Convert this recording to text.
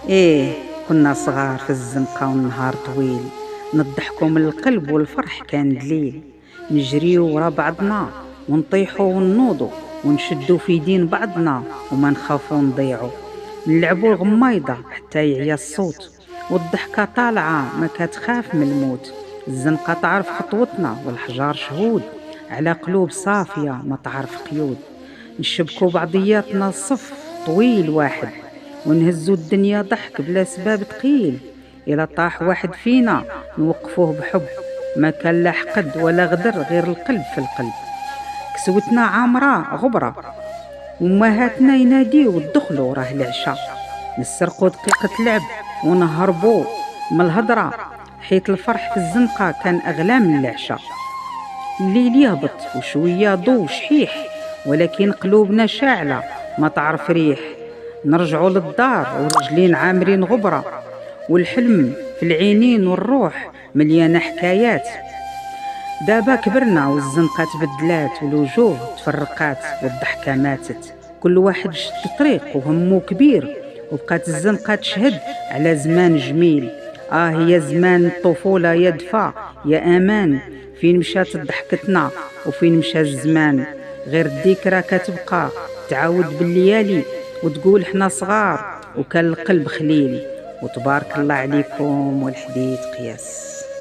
إيه، كنا صغار في الزنقة والنهار طويل، نضحكوا من القلب والفرح كان دليل، نجريو ورا بعضنا ونطيحوا ونوضوا ونشدوا في يدين بعضنا وما نخافوا نضيعوا، نلعبوا الغمايضة حتى يعيا الصوت، والضحكة طالعة ما كتخاف من الموت، الزنقة تعرف خطوتنا والحجار شهود على قلوب صافية ما تعرف قيود، نشبكوا بعضياتنا الصف طويل واحد ونهزوا الدنيا ضحك بلا سباب تقيل، إلا طاح واحد فينا نوقفوه بحب، ما كان لا حقد ولا غدر غير القلب في القلب، كسوتنا عامرة غبرة ومهاتنا يناديو ودخلوا راه العشاء، نسرقوا دقيقة لعب ونهربوا من الهضرة، حيت الفرح في الزنقة كان أغلى من العشاء، الليل يهبط وشوية ضو شحيح ولكن قلوبنا شاعلة ما تعرف ريح، نرجعوا للدار ورجلين عامرين غبرة والحلم في العينين والروح مليانة حكايات، دابا كبرنا والزنقة تبدلات والوجوه تفرقات والضحكة ماتت، كل واحد شد طريق وهمو كبير، وبقات الزنقة تشهد على زمان جميل، يا زمان الطفولة يا دفا يا أمان، فين مشات ضحكتنا وفين مشى الزمان، غير الذكرى كتبقى تعاود بالليالي وتقول حنا صغار وكان القلب خليل، وتبارك الله عليكم والحديث قياس.